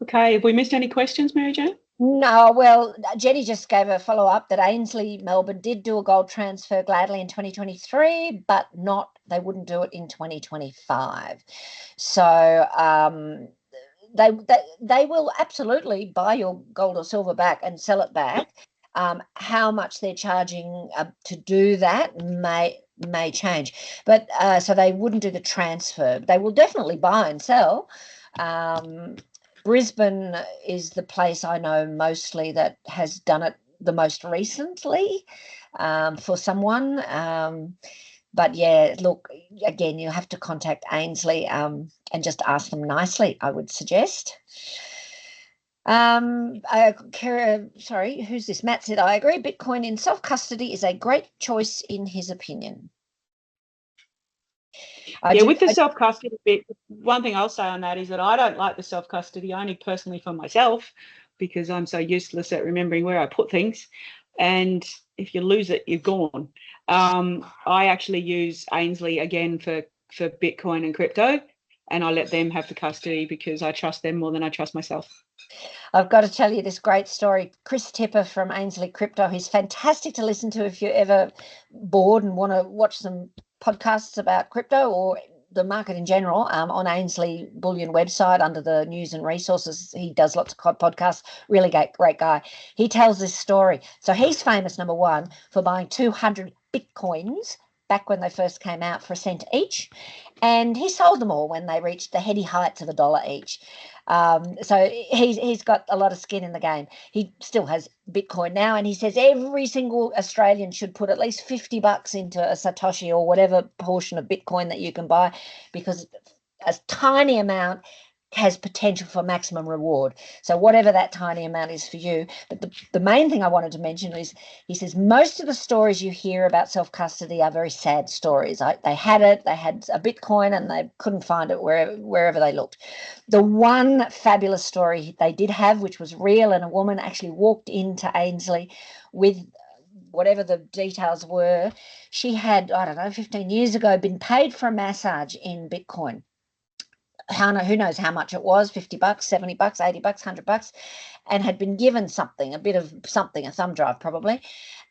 Speaker 2: Okay, have we missed any questions, Mary Jane?
Speaker 1: No, well, Jenny just gave a follow-up that Ainsley Melbourne did do a gold transfer gladly in 2023, but they wouldn't do it in 2025. So they will absolutely buy your gold or silver back and sell it back. How much they're charging to do that may change, but so they wouldn't do the transfer. They will definitely buy and sell. Brisbane is the place I know mostly that has done it the most recently for someone. But yeah, look, again, you have to contact Ainsley and just ask them nicely, I would suggest. Sorry, who's this? Matt said, I agree. Bitcoin in self-custody is a great choice in his opinion.
Speaker 2: With the self-custody bit, one thing I'll say on that is that I don't like the self-custody only personally for myself, because I'm so useless at remembering where I put things. And if you lose it, you're gone. I actually use Ainsley again for Bitcoin and crypto, and I let them have the custody because I trust them more than I trust myself.
Speaker 1: I've got to tell you this great story. Chris Tipper from Ainsley Crypto, he's fantastic to listen to if you're ever bored and want to watch some podcasts about crypto or the market in general. On Ainsley Bullion website under the news and resources, he does lots of podcasts. Really great guy. He tells this story. So he's famous, number one, for buying 200 Bitcoins back when they first came out for $0.01 each, and he sold them all when they reached the heady heights of $1 each. So he's got a lot of skin in the game. He still has Bitcoin now, and he says every single Australian should put at least $50 into a Satoshi or whatever portion of Bitcoin that you can buy, because a tiny amount has potential for maximum reward. So whatever that tiny amount is for you. But the main thing I wanted to mention is, he says most of the stories you hear about self-custody are very sad stories. They had a Bitcoin and they couldn't find it wherever they looked. The one fabulous story they did have, which was real, and a woman actually walked into Ainsley with whatever the details were. She had, I don't know, 15 years ago been paid for a massage in Bitcoin. who knows how much it was, $50, $70, $80, $100, and had been given something, a bit of something, a thumb drive probably,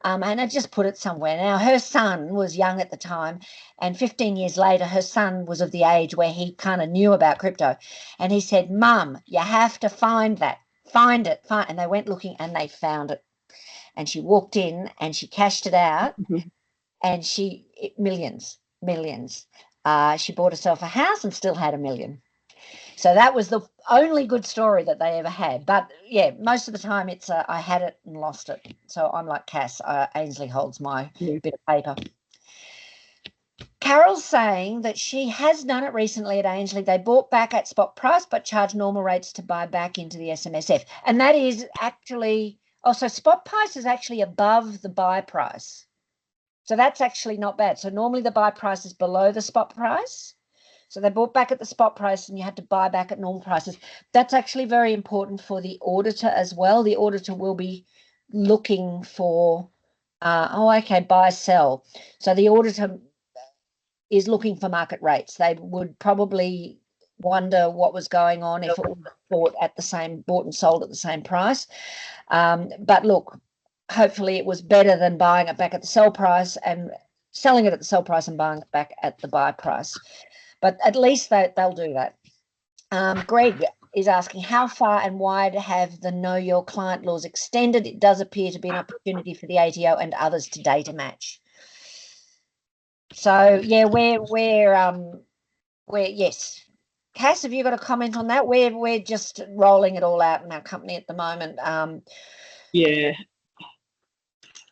Speaker 1: and had just put it somewhere. Now, her son was young at the time, and 15 years later, her son was of the age where he kind of knew about crypto. And he said, Mum, you have to find that. Find it. And they went looking and they found it. And she walked in and she cashed it out, and millions. She bought herself a house and still had $1 million. So that was the only good story that they ever had. But yeah, most of the time it's I had it and lost it. So I'm like Cass. Ainsley holds my bit of paper. Carol's saying that she has done it recently at Ainsley. They bought back at spot price but charged normal rates to buy back into the SMSF. And that is actually, so spot price is actually above the buy price. So that's actually not bad. So normally the buy price is below the spot price. So they bought back at the spot price and you had to buy back at normal prices. That's actually very important for the auditor as well. The auditor will be looking for, buy, sell. So the auditor is looking for market rates. They would probably wonder what was going on if it was bought and sold at the same price. But look, hopefully it was better than buying it back at the sell price and selling it at the sell price and buying it back at the buy price. But at least they'll do that. Greg is asking, how far and wide have the Know Your Client laws extended? It does appear to be an opportunity for the ATO and others to data match. So yeah, we're yes. Cass, have you got a comment on that? We're just rolling it all out in our company at the moment.
Speaker 2: Yeah,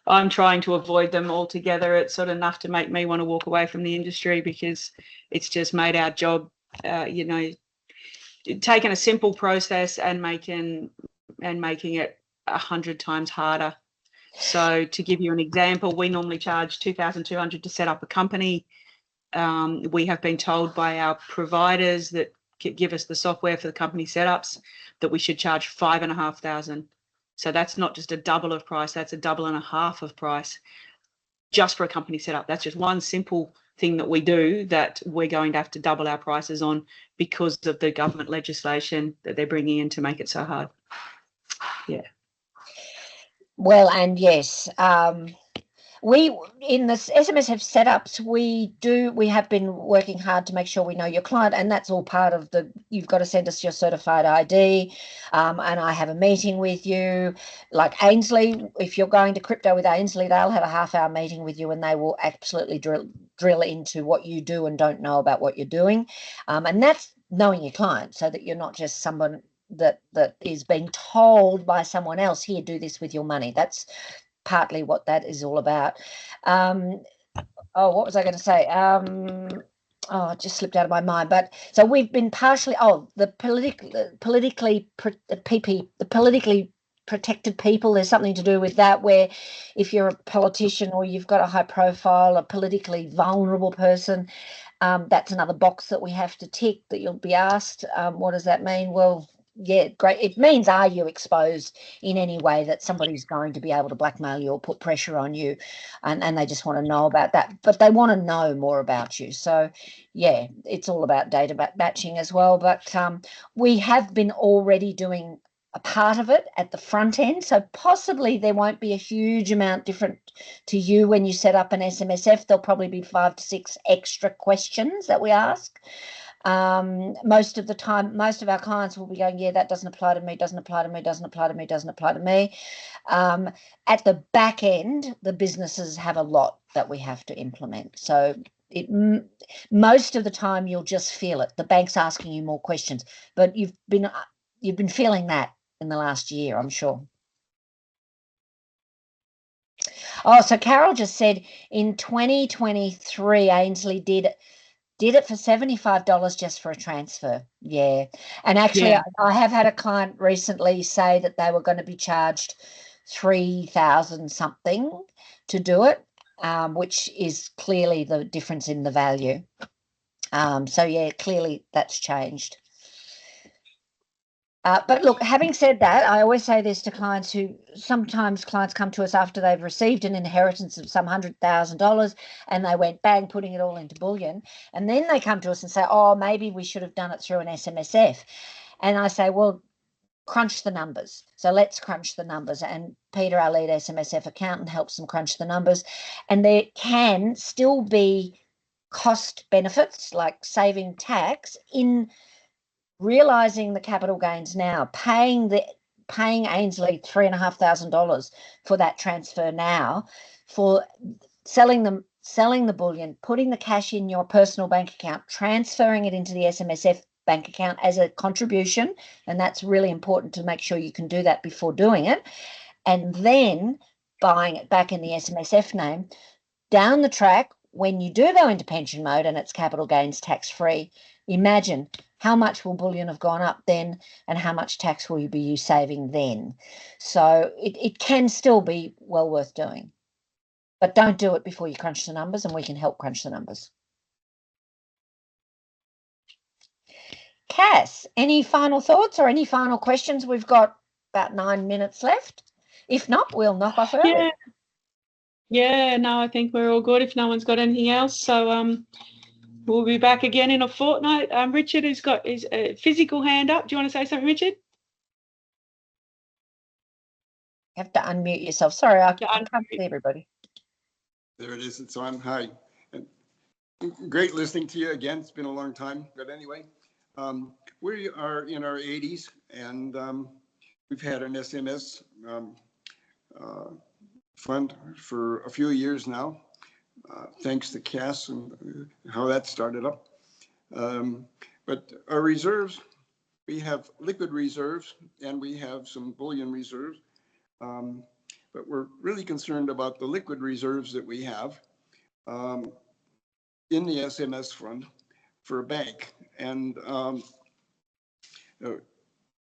Speaker 2: I'm trying to avoid them altogether. It's sort of enough to make me want to walk away from the industry because it's just made our job, taking a simple process and making it 100 times harder. So to give you an example, we normally charge $2,200 to set up a company. We have been told by our providers that give us the software for the company setups that we should charge $5,500. So that's not just a double of price, that's a double and a half of price just for a company setup. That's just one simple thing that we do that we're going to have to double our prices on because of the government legislation that they're bringing in to make it so hard. Yeah.
Speaker 1: Well, and yes, we in the SMSF setups, we have been working hard to make sure we know your client, and that's all part of you've got to send us your certified ID, and I have a meeting with you. Like Ainsley, if you're going to crypto with Ainsley, they'll have a half-hour meeting with you and they will absolutely drill into what you do and don't know about what you're doing, and that's knowing your client so that you're not just someone that is being told by someone else, here, do this with your money. That's partly what that is all about. What was I going to say? It just slipped out of my mind. But so we've been partially, the politically protected people, there's something to do with that, where if you're a politician or you've got a high profile, a politically vulnerable person, that's another box that we have to tick, that you'll be asked, what does that mean? Well, yeah, great. It means, are you exposed in any way that somebody's going to be able to blackmail you or put pressure on you, and they just want to know about that, but they want to know more about you. So yeah, it's all about data matching as well. But we have been already doing a part of it at the front end, so possibly there won't be a huge amount different to you when you set up an SMSF. There'll probably be 5 to 6 extra questions that we ask. Most of the time, most of our clients will be going, yeah, that doesn't apply to me, doesn't apply to me, doesn't apply to me, doesn't apply to me. At the back end, the businesses have a lot that we have to implement. So most of the time you'll just feel it. The bank's asking you more questions, but you've been feeling that in the last year, I'm sure. So Carol just said in 2023, Ainsley did it for $75 just for a transfer. Yeah. And actually, yeah. I have had a client recently say that they were going to be charged $3,000 something to do it, which is clearly the difference in the value. So yeah, clearly that's changed. But look, having said that, I always say this to clients who sometimes clients come to us after they've received an inheritance of some $100,000 and they went bang, putting it all into bullion. And then they come to us and say, oh, maybe we should have done it through an SMSF. And I say, well, crunch the numbers. So let's crunch the numbers. And Peter, our lead SMSF accountant, helps them crunch the numbers. And there can still be cost benefits like saving tax in realizing the capital gains now, paying Ainsley $3,500 for that transfer now, for selling the bullion, putting the cash in your personal bank account, transferring it into the SMSF bank account as a contribution, and that's really important to make sure you can do that before doing it, and then buying it back in the SMSF name. Down the track, when you do go into pension mode and it's capital gains tax free, imagine how much will bullion have gone up then and how much tax will you be saving then. So it can still be well worth doing. But don't do it before you crunch the numbers, and we can help crunch the numbers. Cass, any final thoughts or any final questions? We've got about 9 minutes left. If not, we'll knock off early.
Speaker 2: Yeah, no, I think we're all good if no one's got anything else. So we'll be back again in a fortnight. Richard has got his physical hand up. Do you want to say something, Richard?
Speaker 1: You have to unmute yourself. Sorry, I can't see everybody.
Speaker 4: There it is. It's on. Hi. And great listening to you again. It's been a long time. But anyway, we are in our 80s, and we've had an SMS fund for a few years now, thanks to Cass and how that started up. But our reserves, we have liquid reserves and we have some bullion reserves. But we're really concerned about the liquid reserves that we have in the SMS fund for a bank. And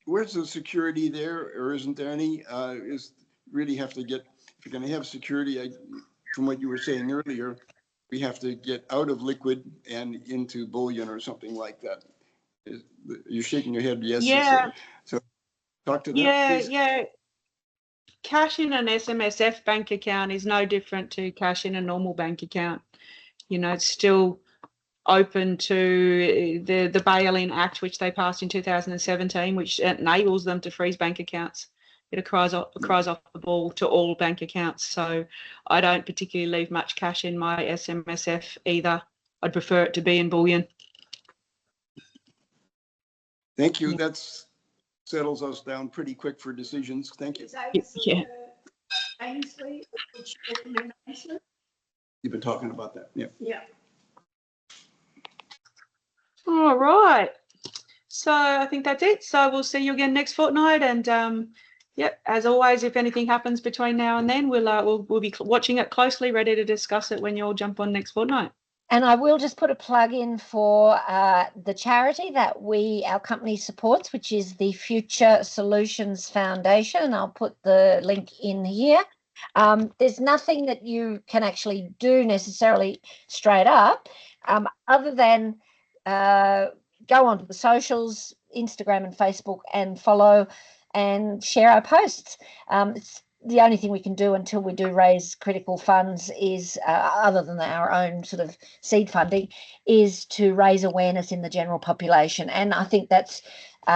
Speaker 4: where's the security there, or isn't there any? Really have to get, if you're going to have security, from what you were saying earlier, we have to get out of liquid and into bullion or something like that. You're shaking your head, yes.
Speaker 2: Yeah.
Speaker 4: So talk to that, please.
Speaker 2: Yeah. Cash in an SMSF bank account is no different to cash in a normal bank account. You know, it's still open to the Bail-in Act, which they passed in 2017, which enables them to freeze bank accounts. It cries off the ball to all bank accounts. So I don't particularly leave much cash in my SMSF either. I'd prefer it to be in bullion.
Speaker 4: Thank you. That settles us down pretty quick for decisions. Thank you.
Speaker 2: Yeah.
Speaker 5: Ainsley, would you recommend Ainsley?
Speaker 4: You've been talking about that. Yeah.
Speaker 5: Yeah.
Speaker 2: All right. So I think that's it. So we'll see you again next fortnight. And as always, if anything happens between now and then, we'll be watching it closely, ready to discuss it when you all jump on next fortnight.
Speaker 1: And I will just put a plug in for the charity that our company supports, which is the Future Solutions Foundation. And I'll put the link in here. There's nothing that you can actually do necessarily straight up, other than go onto the socials, Instagram and Facebook, and follow and share our posts. It's the only thing we can do until we do raise critical funds is, other than our own sort of seed funding, is to raise awareness in the general population. And I think that's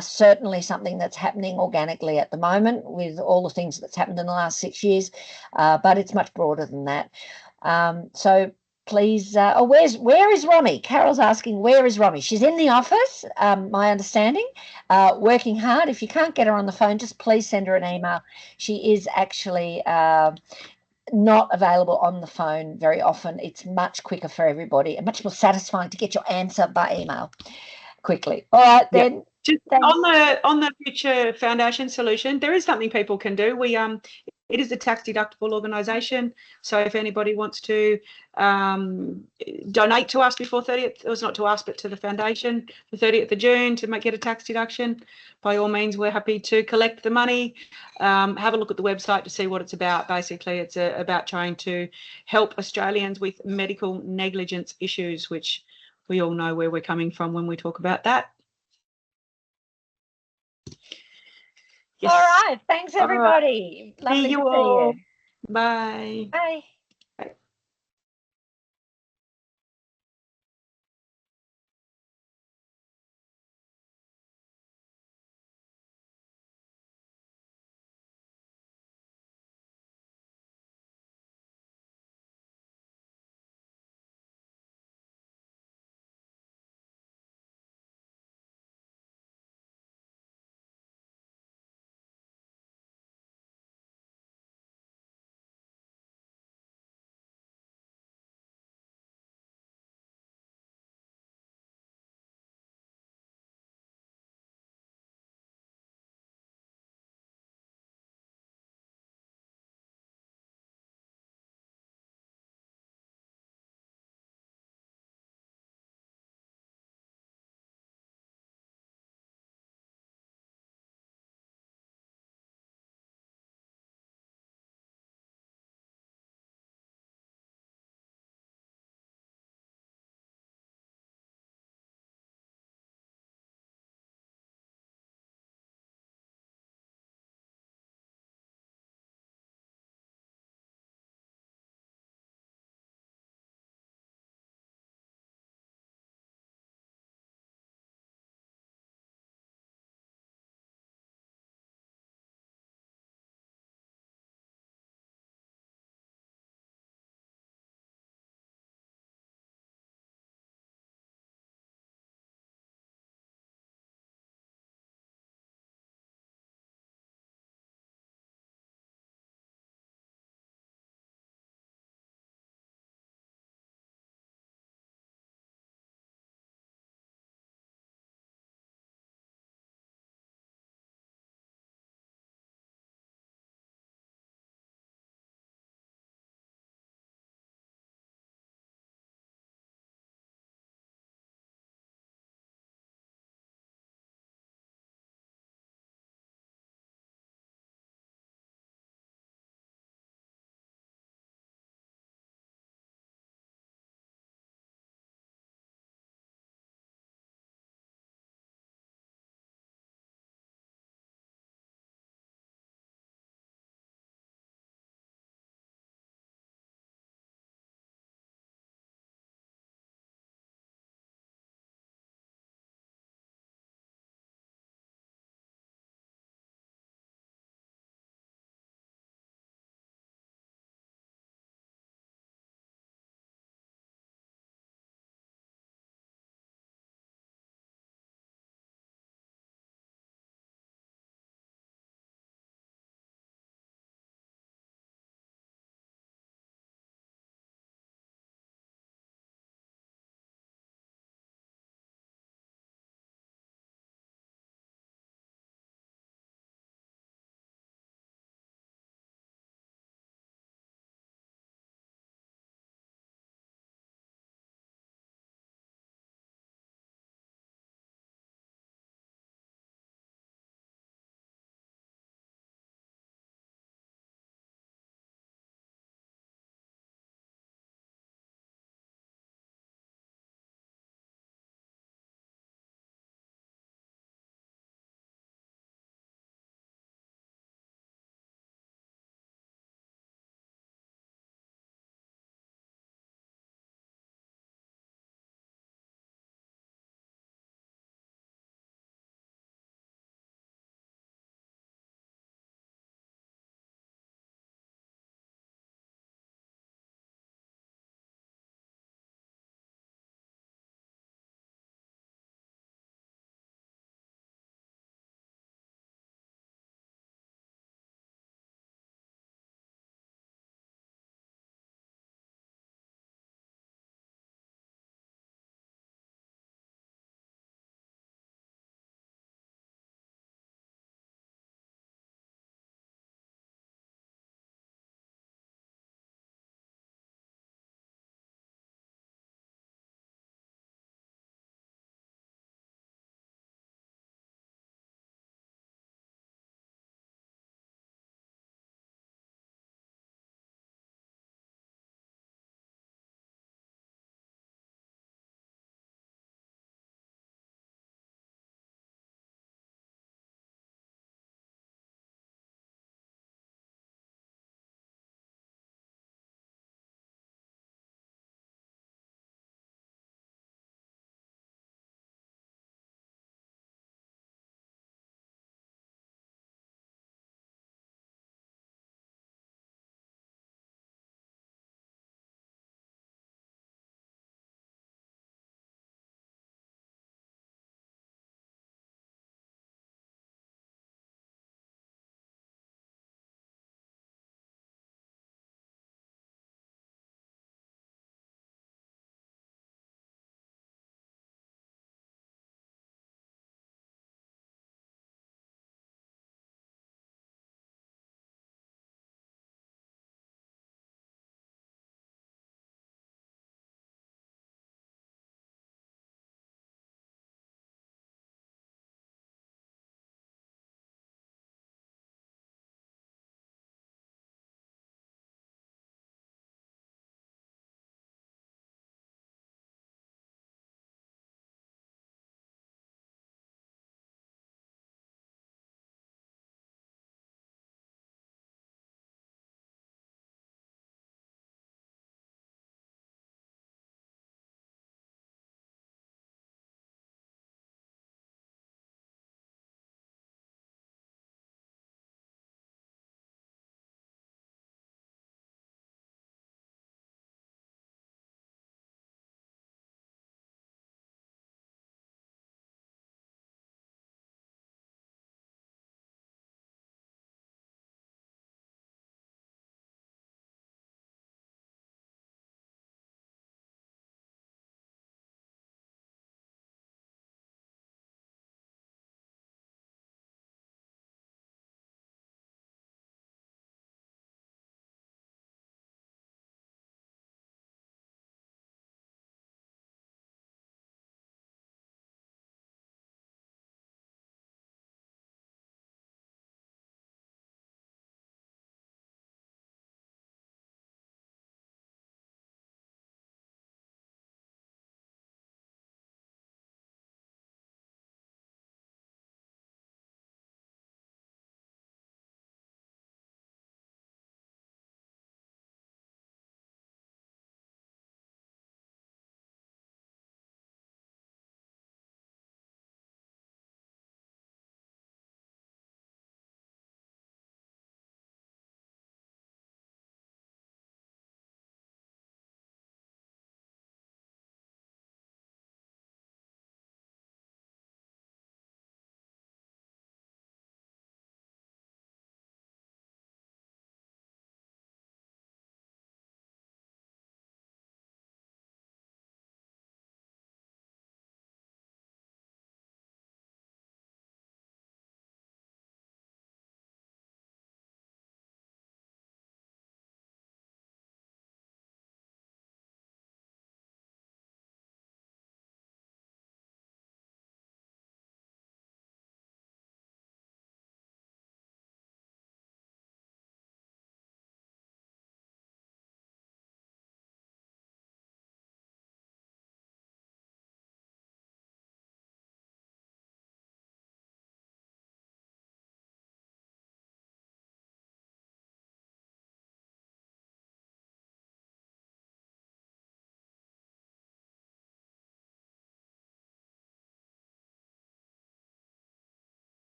Speaker 1: certainly something that's happening organically at the moment with all the things that's happened in the last 6 years, but it's much broader than that. So please, where is Romy? Carol's asking, where is Romy? She's in the office, my understanding, working hard. If you can't get her on the phone, just please send her an email. She is actually not available on the phone very often. It's much quicker for everybody and much more satisfying to get your answer by email quickly. All right, then.
Speaker 2: Yep. Just on the Future Foundation solution, there is something people can do. It is a tax deductible organisation, so if anybody wants to donate to us before 30th, it was not to us but to the foundation, the 30th of June, to get a tax deduction, by all means we're happy to collect the money. Have a look at the website to see what it's about. Basically it's about trying to help Australians with medical negligence issues, which we all know where we're coming from when we talk about that. Yes.
Speaker 1: All right. Thanks,
Speaker 2: All right.
Speaker 1: everybody. Lovely
Speaker 2: See
Speaker 1: to
Speaker 2: you
Speaker 1: see
Speaker 2: all.
Speaker 1: you.
Speaker 2: Bye.
Speaker 1: Bye.